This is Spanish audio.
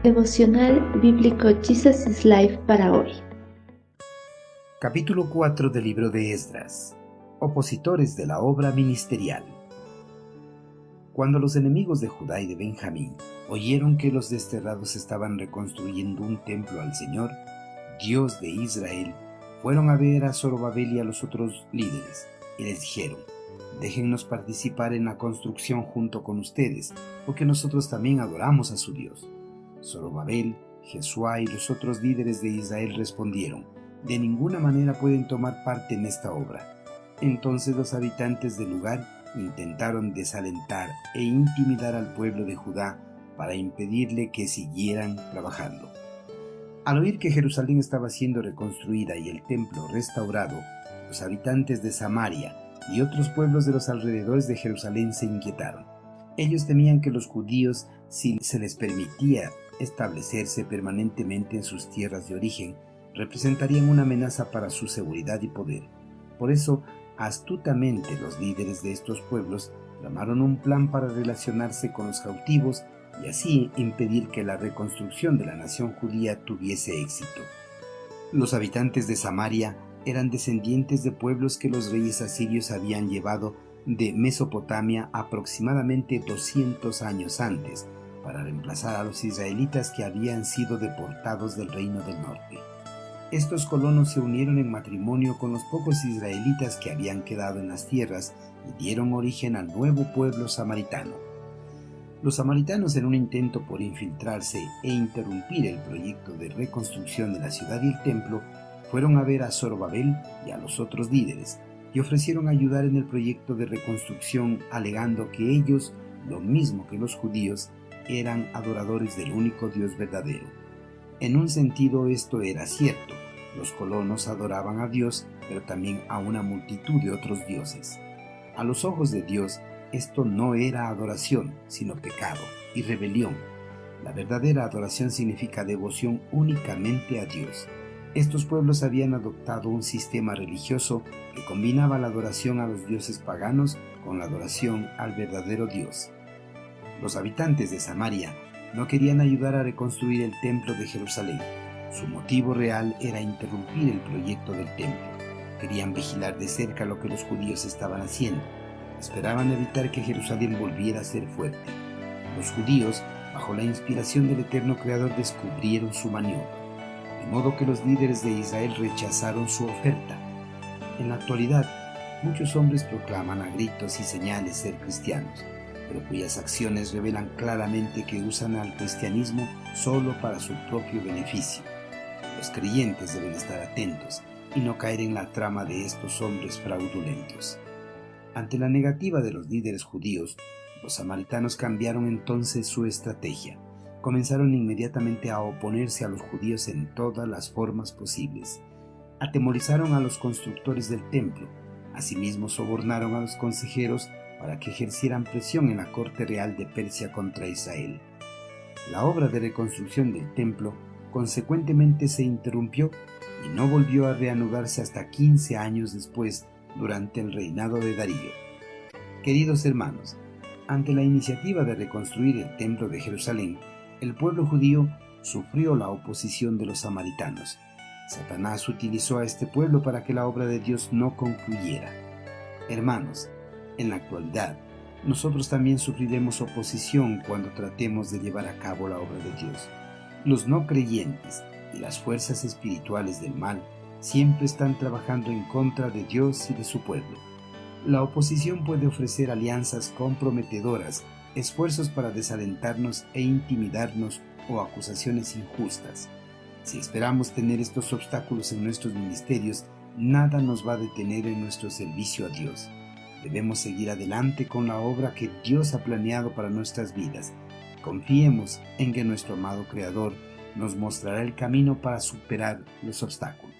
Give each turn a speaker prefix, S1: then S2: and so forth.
S1: Devocional Bíblico Jesus is Life para hoy.
S2: Capítulo 4 del libro de Esdras. Opositores de la obra ministerial. Cuando los enemigos de Judá y de Benjamín oyeron que los desterrados estaban reconstruyendo un templo al Señor, Dios de Israel, fueron a ver a Zorobabel y a los otros líderes, y les dijeron: déjennos participar en la construcción junto con ustedes, porque nosotros también adoramos a su Dios. Zorobabel, Jesuá y los otros líderes de Israel respondieron: de ninguna manera pueden tomar parte en esta obra. Entonces los habitantes del lugar intentaron desalentar e intimidar al pueblo de Judá para impedirle que siguieran trabajando. Al oír que Jerusalén estaba siendo reconstruida y el templo restaurado, los habitantes de Samaria y otros pueblos de los alrededores de Jerusalén se inquietaron. Ellos temían que los judíos, si se les permitía establecerse permanentemente en sus tierras de origen, representarían una amenaza para su seguridad y poder. Por eso, astutamente los líderes de estos pueblos tramaron un plan para relacionarse con los cautivos y así impedir que la reconstrucción de la nación judía tuviese éxito. Los habitantes de Samaria eran descendientes de pueblos que los reyes asirios habían llevado de Mesopotamia aproximadamente 200 años antes, para reemplazar a los israelitas que habían sido deportados del reino del norte. Estos colonos se unieron en matrimonio con los pocos israelitas que habían quedado en las tierras y dieron origen al nuevo pueblo samaritano. Los samaritanos, en un intento por infiltrarse e interrumpir el proyecto de reconstrucción de la ciudad y el templo, fueron a ver a Zorobabel y a los otros líderes y ofrecieron ayudar en el proyecto de reconstrucción, alegando que ellos, lo mismo que los judíos, eran adoradores del único Dios verdadero. En un sentido esto era cierto. Los colonos adoraban a Dios, pero también a una multitud de otros dioses. A los ojos de Dios, esto no era adoración, sino pecado y rebelión. La verdadera adoración significa devoción únicamente a Dios. Estos pueblos habían adoptado un sistema religioso que combinaba la adoración a los dioses paganos con la adoración al verdadero Dios. Los habitantes de Samaria no querían ayudar a reconstruir el templo de Jerusalén. Su motivo real era interrumpir el proyecto del templo. Querían vigilar de cerca lo que los judíos estaban haciendo. Esperaban evitar que Jerusalén volviera a ser fuerte. Los judíos, bajo la inspiración del eterno Creador, descubrieron su maniobra, de modo que los líderes de Israel rechazaron su oferta. En la actualidad, muchos hombres proclaman a gritos y señales ser cristianos, pero cuyas acciones revelan claramente que usan al cristianismo solo para su propio beneficio. Los creyentes deben estar atentos y no caer en la trama de estos hombres fraudulentos. Ante la negativa de los líderes judíos, los samaritanos cambiaron entonces su estrategia. Comenzaron inmediatamente a oponerse a los judíos en todas las formas posibles. Atemorizaron a los constructores del templo. Asimismo, sobornaron a los consejeros para que ejercieran presión en la corte real de Persia contra Israel. La obra de reconstrucción del templo consecuentemente se interrumpió y no volvió a reanudarse hasta 15 años después, durante el reinado de Darío. Queridos hermanos, ante la iniciativa de reconstruir el templo de Jerusalén, el pueblo judío sufrió la oposición de los samaritanos. Satanás utilizó a este pueblo para que la obra de Dios no concluyera. Hermanos, en la actualidad, nosotros también sufriremos oposición cuando tratemos de llevar a cabo la obra de Dios. Los no creyentes y las fuerzas espirituales del mal siempre están trabajando en contra de Dios y de su pueblo. La oposición puede ofrecer alianzas comprometedoras, esfuerzos para desalentarnos e intimidarnos o acusaciones injustas. Si esperamos tener estos obstáculos en nuestros ministerios, nada nos va a detener en nuestro servicio a Dios. Debemos seguir adelante con la obra que Dios ha planeado para nuestras vidas. Confiemos en que nuestro amado Creador nos mostrará el camino para superar los obstáculos.